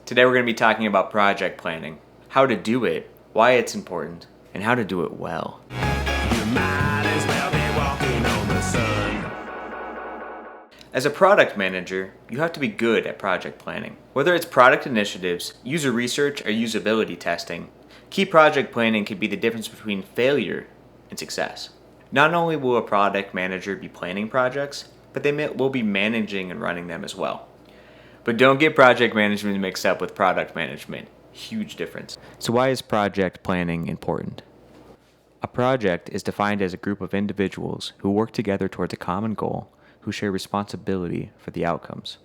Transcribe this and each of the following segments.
Today we're going to be talking about project planning, how to do it, why it's important, and how to do it well. You might as well be walking on the sun. As a product manager, you have to be good at project planning. Whether it's product initiatives, user research, or usability testing, key project planning can be the difference between failure and success. Not only will a product manager be planning projects, but they will be managing and running them as well. But don't get project management mixed up with product management. Huge difference. So why is project planning important? A project is defined as a group of individuals who work together towards a common goal, who share responsibility for the outcomes.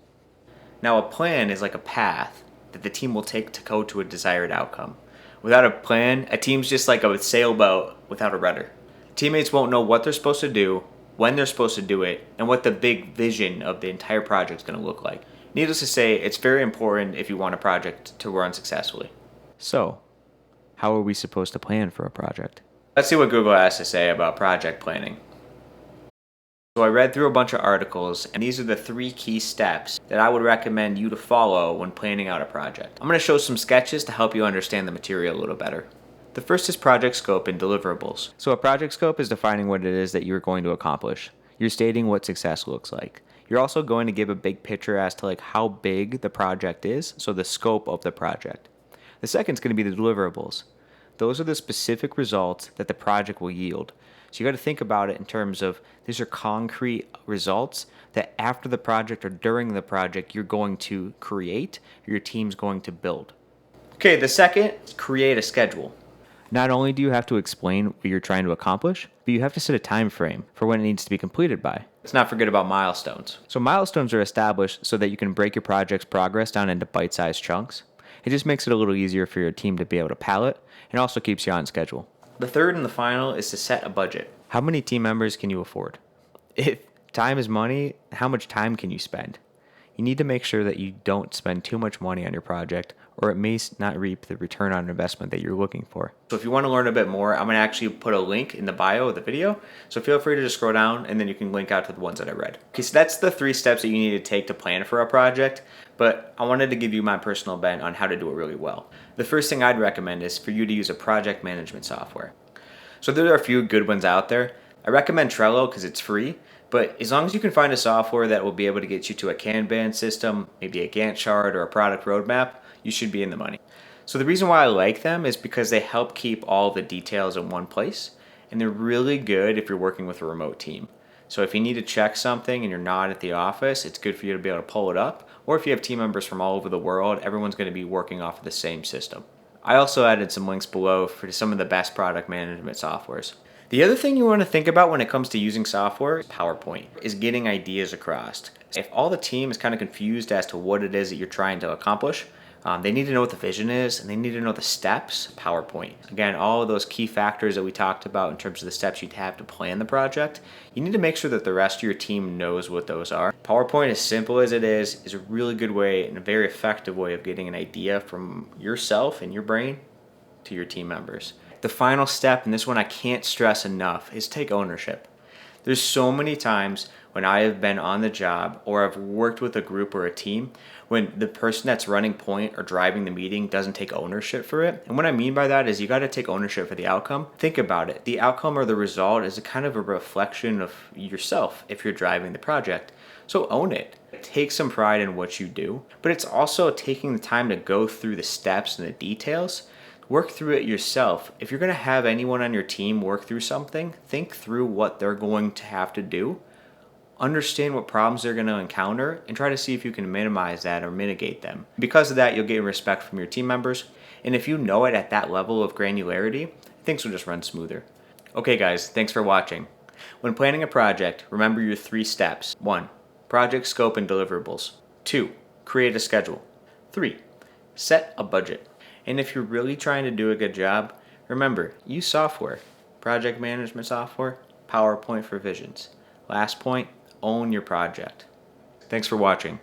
Now, a plan is like a path that the team will take to go to a desired outcome. Without a plan, a team's just like a sailboat without a rudder. Teammates won't know what they're supposed to do, when they're supposed to do it, and what the big vision of the entire project is going to look like. Needless to say, it's very important if you want a project to run successfully. So, how are we supposed to plan for a project? Let's see what Google has to say about project planning. So I read through a bunch of articles, and these are the 3 key steps that I would recommend you to follow when planning out a project. I'm going to show some sketches to help you understand the material a little better. The first is project scope and deliverables. So a project scope is defining what it is that you're going to accomplish. You're stating what success looks like. You're also going to give a big picture as to how big the project is, so the scope of the project. The second is going to be the deliverables. Those are the specific results that the project will yield. So you got to think about it in terms of these are concrete results that after the project or during the project you're going to create or your team's going to build. Okay, the second is create a schedule. Not only do you have to explain what you're trying to accomplish, but you have to set a time frame for when it needs to be completed by. Let's not forget about milestones. So milestones are established so that you can break your project's progress down into bite-sized chunks. It just makes it a little easier for your team to be able to palette and also keeps you on schedule. The third and the final is to set a budget. How many team members can you afford? If time is money, how much time can you spend? You need to make sure that you don't spend too much money on your project, or it may not reap the return on investment that you're looking for. So if you want to learn a bit more, I'm going to actually put a link in the bio of the video. So feel free to just scroll down and then you can link out to the ones that I read. Okay, so that's the 3 steps that you need to take to plan for a project, but I wanted to give you my personal bent on how to do it really well. The first thing I'd recommend is for you to use a project management software. So there are a few good ones out there. I recommend Trello because it's free, but as long as you can find a software that will be able to get you to a Kanban system, maybe a Gantt chart or a product roadmap, you should be in the money. So the reason why I like them is because they help keep all the details in one place, and they're really good if you're working with a remote team. So if you need to check something and you're not at the office, it's good for you to be able to pull it up, or if you have team members from all over the world, everyone's going to be working off of the same system. I also added some links below for some of the best product management softwares. The other thing you want to think about when it comes to using software, PowerPoint, is getting ideas across. If all the team is kind of confused as to what it is that you're trying to accomplish, they need to know what the vision is and they need to know the steps, PowerPoint. Again, all of those key factors that we talked about in terms of the steps you'd have to plan the project, you need to make sure that the rest of your team knows what those are. PowerPoint, as simple as it is a really good way and a very effective way of getting an idea from yourself and your brain to your team members. The final step, and this one I can't stress enough, is take ownership. There's so many times when I have been on the job or I've worked with a group or a team when the person that's running point or driving the meeting doesn't take ownership for it. And what I mean by that is you got to take ownership for the outcome. Think about it. The outcome or the result is a kind of a reflection of yourself if you're driving the project. So own it. Take some pride in what you do, but it's also taking the time to go through the steps and the details. Work through it yourself. If you're going to have anyone on your team work through something, think through what they're going to have to do. Understand what problems they're going to encounter and try to see if you can minimize that or mitigate them. Because of that, you'll get respect from your team members. And if you know it at that level of granularity, things will just run smoother. Okay guys, thanks for watching. When planning a project, remember your 3 steps. 1. Project scope and deliverables. 2. Create a schedule. 3. Set a budget. And if you're really trying to do a good job, remember, use software. Project management software, PowerPoint for visions. Last point, own your project. Thanks for watching.